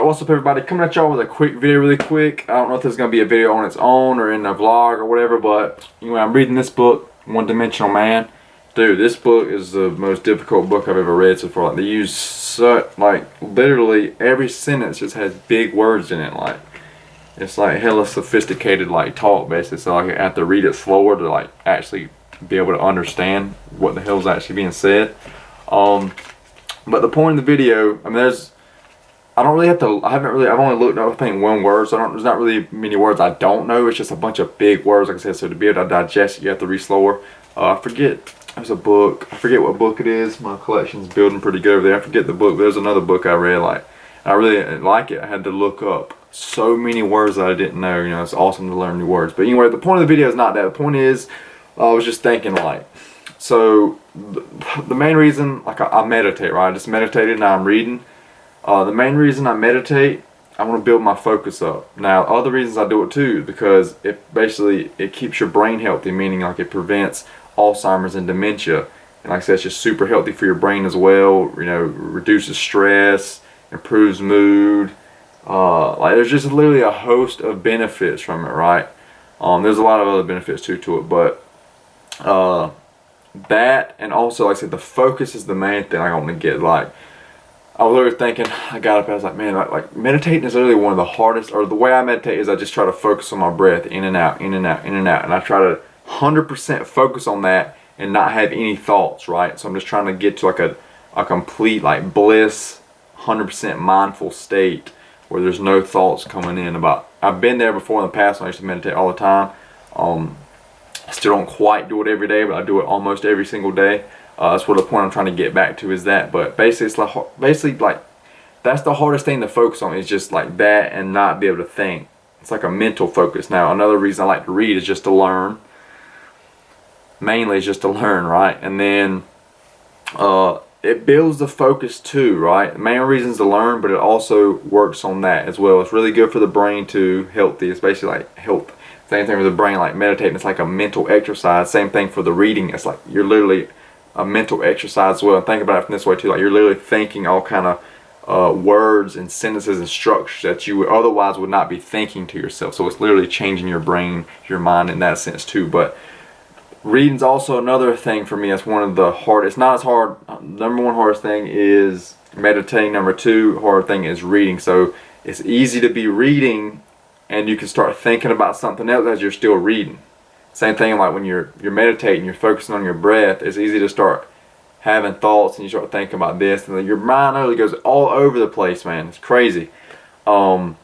what's up everybody, coming at y'all with a quick video really quick. I don't know if this is going to be a video on its own or in a vlog or whatever, but anyway, I'm reading this book, One Dimensional Man. Dude, this book is the most difficult book I've ever read so far. Like, they use such, like, literally every sentence just has big words in it. Like, it's like hella sophisticated, like, talk basically, so I have to read it slower to, like, actually be able to understand what the hell is actually being said. But the point of the video, I mean, I've only looked up, I think, one word, so there's not really many words I don't know. It's just a bunch of big words, like I said, so to be able to digest it, you have to read slower. I forget, there's a book, I forget what book it is. My collection's building pretty good over there. I forget the book, but there's another book I read, like, I really like it. I had to look up so many words that I didn't know. You know, it's awesome to learn new words. But anyway, the point of the video is not that. The point is, I was just thinking, like, so the main reason, like, I meditate, right? I just meditated, now I'm reading. The main reason I meditate, I want to build my focus up. Now, other reasons I do it too, because it keeps your brain healthy, meaning like it prevents Alzheimer's and dementia. And like I said, it's just super healthy for your brain as well. You know, reduces stress, improves mood. Like, there's just literally a host of benefits from it, right? There's a lot of other benefits too to it, but that, and also, like I said, the focus is the main thing I want to get. Like, I was literally thinking, I got up and I was like, man, like meditating is literally one of the hardest, or the way I meditate is I just try to focus on my breath, in and out, in and out, in and out. And I try to 100% focus on that and not have any thoughts, right? So I'm just trying to get to like a complete, like, bliss, 100% mindful state where there's no thoughts coming in about. I've been there before in the past when I used to meditate all the time. I still don't quite do it every day, but I do it almost every single day. That's what the point I'm trying to get back to is that. But basically, it's like that's the hardest thing to focus on, is just like that and not be able to think. It's like a mental focus. Now, another reason I like to read is just to learn. Mainly, it's just to learn, right? And then it builds the focus too, right? The main reason is to learn, but it also works on that as well. It's really good for the brain too, healthy. It's basically like health. Same thing with the brain, like meditating. It's like a mental exercise. Same thing for the reading. It's like you're literally a mental exercise as well. And think about it from this way too, like you're literally thinking all kind of words and sentences and structures that you otherwise would not be thinking to yourself. So it's literally changing your brain, your mind in that sense too. But reading's also another thing for me. That's one of the hardest. Not as hard. Number one hardest thing is meditating. Number two hard thing is reading. So it's easy to be reading and you can start thinking about something else as you're still reading. Same thing like when you're meditating, you're focusing on your breath. It's easy to start having thoughts and you start thinking about this, and then your mind really goes all over the place, man. It's crazy. Same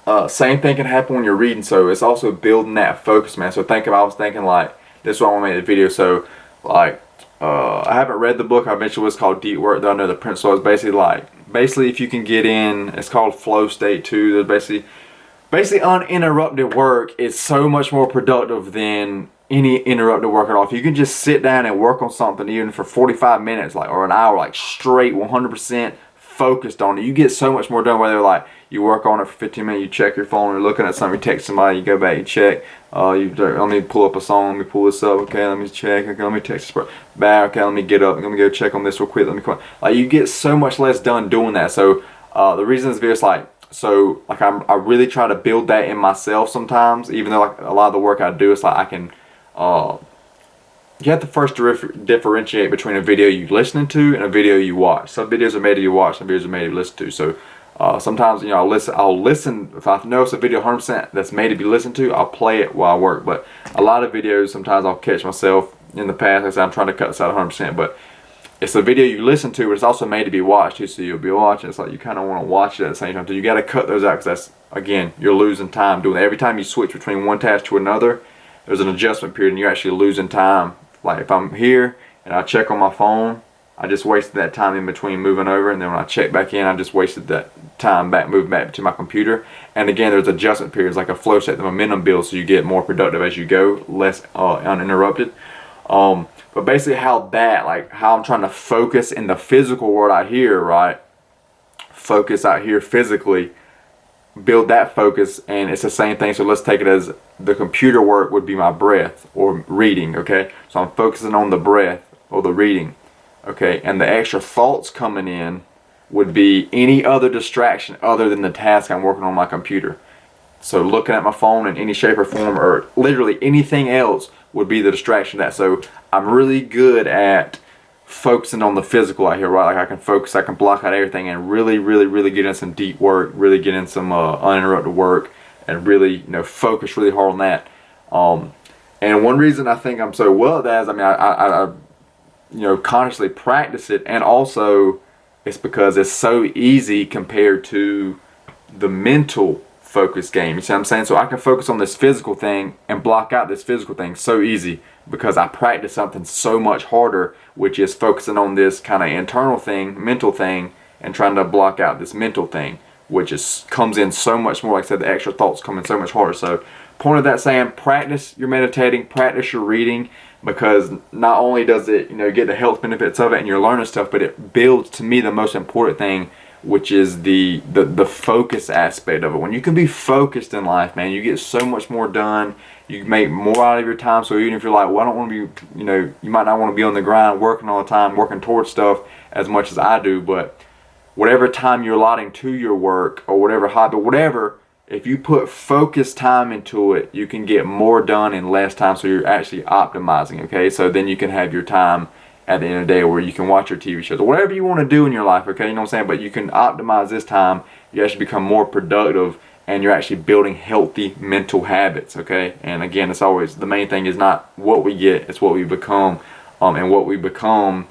thing can happen when you're reading, so it's also building that focus, man. So I was thinking, like, this is why I want to make the video. So, like, I haven't read the book. I mentioned what's called Deep Work, though I know the principle is basically if you can get in, it's called flow state too. There's basically uninterrupted work is so much more productive than any interrupted work at all. If you can just sit down and work on something even for 45 minutes, like, or an hour, like straight 100% focused on it, you get so much more done. Whether like you work on it for 15 minutes, you check your phone, you're looking at something, you text somebody, you go back, you check, let me pull up a song, let me pull this up, okay, let me check, okay, let me text this back, okay, let me get up, let me go check on this real quick, let me come. Like, you get so much less done doing that. So the reason this video is like, so like I really try to build that in myself sometimes, even though like a lot of the work I do, it's like I can you have to first differentiate between a video you're listening to and a video you watch. Some videos are made to be watched, some videos are made to be listened to. So sometimes, you know, I'll listen if I know it's a video 100% that's made to be listened to, I'll play it while I work. But a lot of videos, sometimes I'll catch myself in the past, like I said, I'm trying to cut this out 100%, but it's a video you listen to, but it's also made to be watched too, so you'll be watching. It's like you kind of want to watch it at the same time. So you got to cut those out, because that's, again, you're losing time doing that. Every time you switch between one task to another, there's an adjustment period and you're actually losing time. Like if I'm here and I check on my phone, I just wasted that time in between moving over, and then when I check back in, I just wasted that time moving back to my computer. And again, there's adjustment periods, like a flow state, the momentum builds, so you get more productive as you go, less uninterrupted. But basically how I'm trying to focus in the physical world out here, right? Focus out here physically, build that focus, and it's the same thing. So let's take it as the computer work would be my breath or reading, okay? So I'm focusing on the breath or the reading, okay? And the extra thoughts coming in, would be any other distraction other than the task I'm working on my computer. So looking at my phone in any shape or form, or literally anything else, would be the distraction of that. So I'm really good at focusing on the physical out here, right? Like I can focus, I can block out everything and really get in some deep work, really get in some uninterrupted work, and really, focus really hard on that. And one reason I think I'm so well at that is, I consciously practice it, and also it's because it's so easy compared to the mental focus game. You see what I'm saying? So I can focus on this physical thing and block out this physical thing so easy because I practice something so much harder, which is focusing on this kind of internal thing, mental thing, and trying to block out this mental thing, which comes in so much more. Like I said, the extra thoughts come in so much harder. So point of that saying, practice your meditating, practice your reading, because not only does it, get the health benefits of it and you're learning stuff, but it builds, to me, the most important thing, which is the focus aspect of it. When you can be focused in life, man, you get so much more done. You make more out of your time. So even if you're like, well, I don't want to be, you might not want to be on the grind working all the time, working towards stuff as much as I do, but whatever time you're allotting to your work or whatever hobby, whatever, if you put focused time into it, you can get more done in less time. So you're actually optimizing, okay? So then you can have your time at the end of the day where you can watch your TV shows or whatever you want to do in your life, okay? You know what I'm saying? But you can optimize this time. You actually become more productive, and you're actually building healthy mental habits, okay? And again, it's always, the main thing is not what we get, it's what we become. And what we become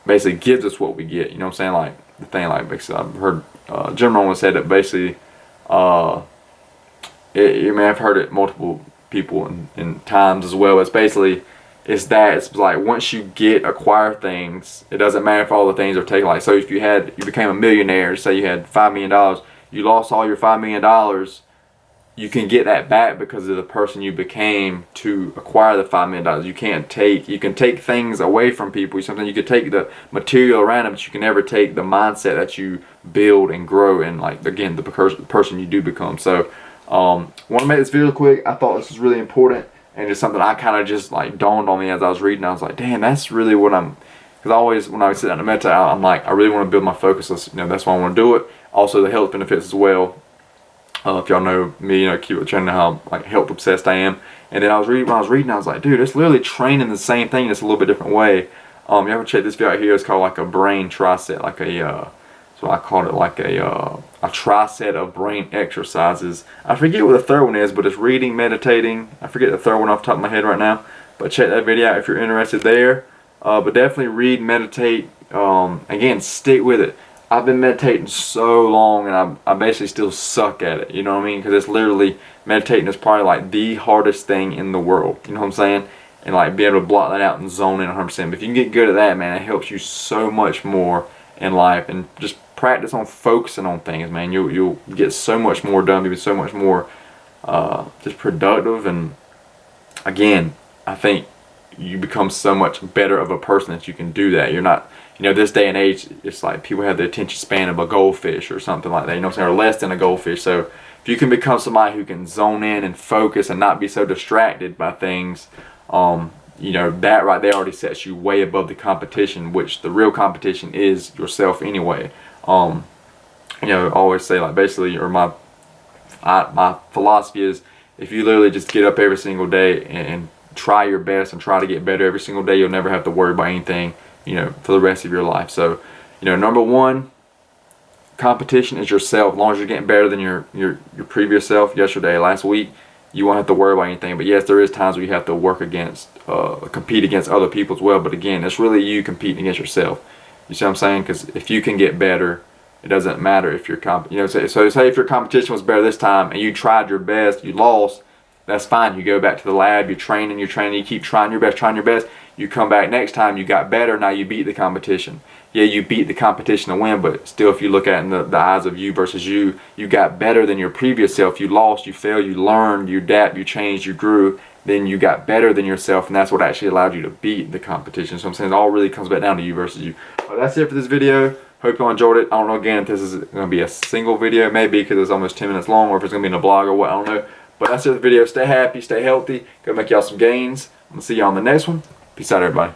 basically gives us what we get. You know what I'm saying? Like the thing, like basically, I've heard Jim Rohn said that basically, you may have heard it multiple people in times as well. It's basically, it's like once you acquire things, it doesn't matter if all the things are taken. Like, so if you became a millionaire, say you had $5 million, you lost all your $5 million, you can get that back because of the person you became to acquire the $5 million. You can take things away from people. Sometimes you could take the material around them, but you can never take the mindset that you build and grow, and like, again, the person you do become. So want to make this video quick. I thought this was really important, and just something I kind of just like dawned on me as I was reading. I was like, damn, that's really what because always when I sit down to meditate, I'm like, I really want to build my focus. That's why I want to do it. Also the health benefits as well. If y'all know me, keep it channel how like health obsessed I am. And then when I was reading, I was like, dude, it's literally training the same thing, just a little bit different way. You ever check this video out here? It's called like a brain tricep, like so I called it like a tricep of brain exercises. I forget what the third one is, but it's reading, meditating. I forget the third one off the top of my head right now, but check that video out if you're interested there. But definitely read, meditate. Again, stick with it. I've been meditating so long, and I basically still suck at it. You know what I mean? Because it's literally, meditating is probably like the hardest thing in the world. You know what I'm saying? And like be able to block that out and zone in 100%. But if you can get good at that, man, it helps you so much more in life. And just practice on focusing on things, man. You'll get so much more done. You'll be so much more just productive. And again, I think you become so much better of a person that you can do that. You're not, this day and age, it's like people have the attention span of a goldfish or something like that, you know what I'm saying, or less than a goldfish. So if you can become somebody who can zone in and focus and not be so distracted by things, that right there already sets you way above the competition, which the real competition is yourself anyway. I always say, like, basically, or my philosophy is, if you literally just get up every single day and try your best and try to get better every single day, you'll never have to worry about anything, for the rest of your life. So, number one, competition is yourself. As long as you're getting better than your previous self, yesterday, last week, you won't have to worry about anything. But yes, there is times where you have to compete against other people as well. But again, it's really you competing against yourself. You see what I'm saying? Because if you can get better, it doesn't matter if so say if your competition was better this time and you tried your best, you lost, that's fine. You go back to the lab, you're training, you keep trying your best. You come back next time, you got better, now you beat the competition. Yeah, you beat the competition to win, but still, if you look at it in the eyes of you versus you got better than your previous self. You lost, you failed, you learned, you adapt, you changed, you grew, then you got better than yourself, and that's what actually allowed you to beat the competition. So I'm saying it all really comes back down to you versus you. But that's it for this video. Hope you all enjoyed it. I don't know, again, if this is going to be a single video, maybe because it's almost 10 minutes long, or if it's going to be in a vlog or what, I don't know. But that's it for the video. Stay happy, stay healthy, go make y'all some gains. I'm going to see y'all on the next one. Peace out, everybody.